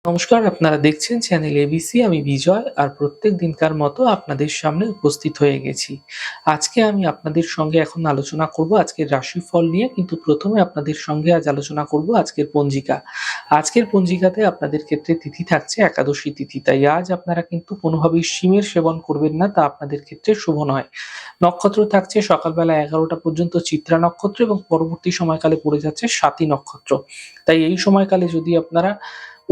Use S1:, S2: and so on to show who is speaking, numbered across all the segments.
S1: নমস্কার, আপনারা দেখছেন চ্যানেল এবিসি। আমি বিজয় আর প্রত্যেক দিনকার মতো আপনাদের সামনে উপস্থিত হয়ে গেছি। আজকে আমি আপনাদের সঙ্গে এখন আলোচনা করব আজকের রাশিফল নিয়ে, কিন্তু প্রথমে আপনাদের সঙ্গে আজ আলোচনা করব আজকের পঞ্জিকা। আজকের পঞ্জিকাতে আপনাদের ক্ষেত্রে তিথি থাকছে একাদশী তিথি, তাই আজ আপনারা কিন্তু কোনোভাবেই শিমের সেবন করবেন না, তা আপনাদের ক্ষেত্রে শুভ নয়। নক্ষত্র থাকছে সকালবেলা 11টা পর্যন্ত চিত্রা নক্ষত্র এবং পরবর্তী সময়কালে পড়ে যাচ্ছে স্বাতী নক্ষত্র। তাই এই সময়কালে যদি আপনারা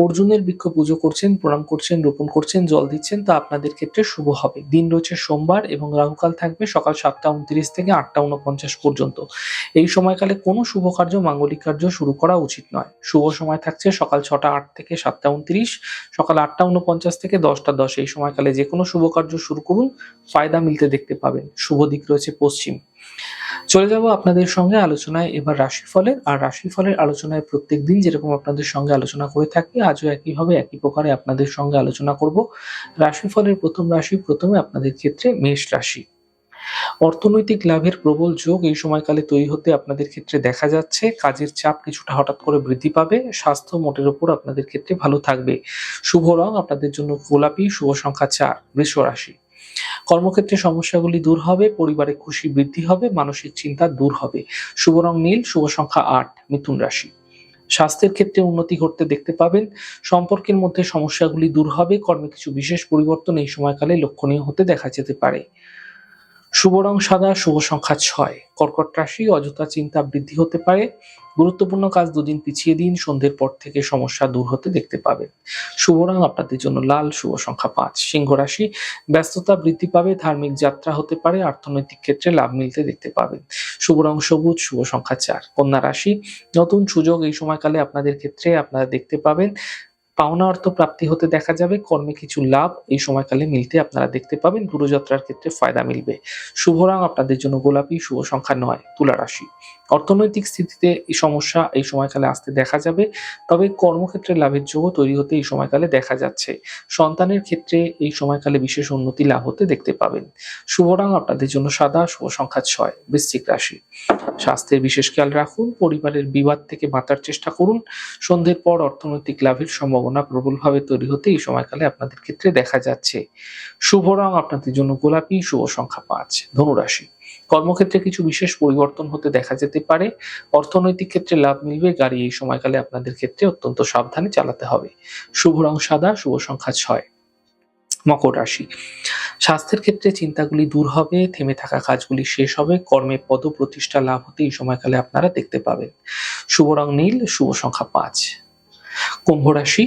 S1: অর্জুনের বৃক্ষ পুজো করছেন, প্রণাম করছেন, রোপণ করছেন, জল দিচ্ছেন, তা আপনাদের ক্ষেত্রে শুভ হবে। দিন রয়েছে সোমবার এবং রাহুকাল থাকবে সকাল 7টা 29 থেকে 8টা 49 পর্যন্ত। এই সময়কালে কোনো শুভ কার্য, মাঙ্গলিক কার্য শুরু করা উচিত নয়। শুভ সময় থাকছে সকাল 6টা 8 থেকে 7টা 29, সকাল 8টা 49 থেকে 10টা 10। এই সময়কালে যে কোনো শুভ কার্য শুরু করুন, ফায়দা মিলতে দেখতে পাবেন। শুভ দিক রয়েছে পশ্চিম। চলে যাব আপনাদের সঙ্গে আলোচনায় এবার রাশিফলের। আর রাশিফলের আলোচনায় প্রত্যেকদিন যেরকম আপনাদের সঙ্গে আলোচনা করে থাকি, আজও একইভাবে একই প্রকারে আপনাদের সঙ্গে আলোচনা করব। রাশিফলের প্রথম রাশি, প্রথমে আপনাদের ক্ষেত্রে মেষ রাশি। অর্থনৈতিক লাভের প্রবল যোগ এই সময়কালে তৈরি হতে আপনাদের ক্ষেত্রে দেখা যাচ্ছে। কাজের চাপ কিছুটা হঠাৎ করে বৃদ্ধি পাবে। স্বাস্থ্য মোটের উপর আপনাদের ক্ষেত্রে ভালো থাকবে। শুভ রং আপনাদের জন্য গোলাপি, শুভ সংখ্যা 4। বৃষ রাশি। কর্মক্ষেত্রে সমস্যাগুলি দূর হবে, পরিবারে খুশি বৃদ্ধি হবে, মানসিক চিন্তা দূর হবে। শুভ রং নীল, শুভ সংখ্যা 8। মিথুন রাশি। স্বাস্থ্যের ক্ষেত্রে উন্নতি ঘটতে দেখতে পাবেন। সম্পর্কের মধ্যে সমস্যাগুলি দূর হবে, কর্মে কিছু বিশেষ পরিবর্তন এই সময়কালে লক্ষণীয় হতে দেখা যেতে পারে। শুভ রং সাদা, শুভ সংখ্যা 6। কর্কট রাশি। অযথা চিন্তা বৃদ্ধি হতে পারে। গুরুত্বপূর্ণ কাজ দুদিন পিছিয়ে দিন, সন্ধ্যের পর থেকে সমস্যা দূর হতে দেখতে পাবেন। শুভ রং আপনাদের জন্য লাল, শুভ সংখ্যা 5। সিংহ রাশি। ব্যস্ততা বৃদ্ধি পাবে, ধার্মিক যাত্রা হতে পারে, অর্থনৈতিক ক্ষেত্রে লাভ মিলতে দেখতে পাবেন। শুভ রং সবুজ, শুভ সংখ্যা 4। কন্যা রাশি। নতুন সুযোগ এই সময়কালে আপনাদের ক্ষেত্রে আপনারা দেখতে পাবেন। পাওনা অর্থ প্রাপ্তি হতে দেখা যাবে। কর্মে কিছু লাভ এই সময়কালে মিলতে আপনারা দেখতে পাবেন। দূরযাত্রার ক্ষেত্রে ফায়দা মিলবে। শুভ রং আপনাদের জন্য গোলাপি, শুভ সংখ্যা 9। তুলা রাশি। অর্থনৈতিক স্থিতিতে এই সমস্যা এই সময়কালে আসতে দেখা যাবে, তবে কর্মক্ষেত্রে লাভের যোগও তৈরি হতে এই সময়কালে দেখা যাচ্ছে। সন্তানের ক্ষেত্রে এই সময়কালে বিশেষ উন্নতি লাভ হতে দেখতে পাবেন। শুভ রং আপনাদের জন্য সাদা, শুভ সংখ্যা 6। বৃশ্চিক রাশি। স্বাস্থ্যের বিশেষ খেয়াল রাখুন, পরিবারের বিবাদ থেকে বাঁচার চেষ্টা করুন। সন্ধ্যের পর অর্থনৈতিক লাভের সম্ভাবনা প্রবলভাবে তৈরি হতে এই সময়কালে আপনাদের ক্ষেত্রে দেখা যাচ্ছে। শুভ রং আপনাদের জন্য গোলাপি, শুভ সংখ্যা 5। ধনুরাশি। কর্মক্ষেত্রে কিছু বিশেষ পরিবর্তন হতে দেখা যেতে পারে। অর্থনৈতিক ক্ষেত্রে লাভ মিলবে। গাড়ি এই সময়কালে আপনাদের ক্ষেত্রে অত্যন্ত সাবধানে চালাতে হবে। শুভ রং সাদা, শুভ সংখ্যা 6। মকর রাশি। স্বাস্থ্যের ক্ষেত্রে চিন্তাগুলি দূর হবে, থেমে থাকা কাজগুলি শেষ হবে, কর্মে পদপ্রতিষ্ঠা লাভ হতে এই সময়কালে আপনারা দেখতে পাবেন। শুভ রং নীল, শুভ সংখ্যা 5। কুম্ভ রাশি।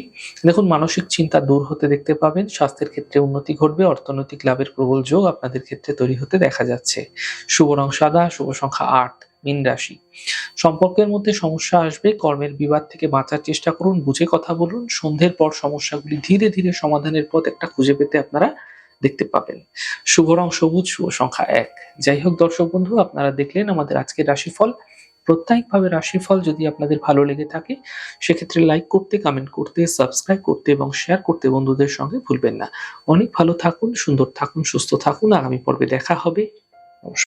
S1: দেখুন, মানসিক চিন্তা দূর হতে দেখতে পাবেন। স্বাস্থ্যের ক্ষেত্রে উন্নতি ঘটবে, অর্থনৈতিক লাভের প্রবল যোগ আপনাদের ক্ষেত্রে তৈরি হতে দেখা যাচ্ছে। শুভ রং সাদা, শুভ সংখ্যা 8। মীন রাশি। সম্পর্কের মধ্যে সমস্যা আসবে, কর্মের বিবাদ থেকে বাঁচার চেষ্টা করুন, বুঝে কথা বলুন। সন্ধ্যের পর সমস্যাগুলি ধীরে ধীরে সমাধানের পথ একটা খুঁজে পেতে আপনারা দেখতে পাবেন। শুভ রং সবুজ, শুভ সংখ্যা 1। যাই হোক দর্শক বন্ধু, আপনারা দেখলেন আমাদের আজকের রাশিফল। প্রত্যেকভাবে রাশিফল যদি আপনাদের ভালো লেগে থাকে, সেক্ষেত্রে লাইক করতে, কমেন্ট করতে, সাবস্ক্রাইব করতে এবং শেয়ার করতে বন্ধুদের সঙ্গে ভুলবেন না। অনেক ভালো থাকুন, সুন্দর থাকুন, সুস্থ থাকুন। আগামী পর্বে দেখা হবে। নমস্কার।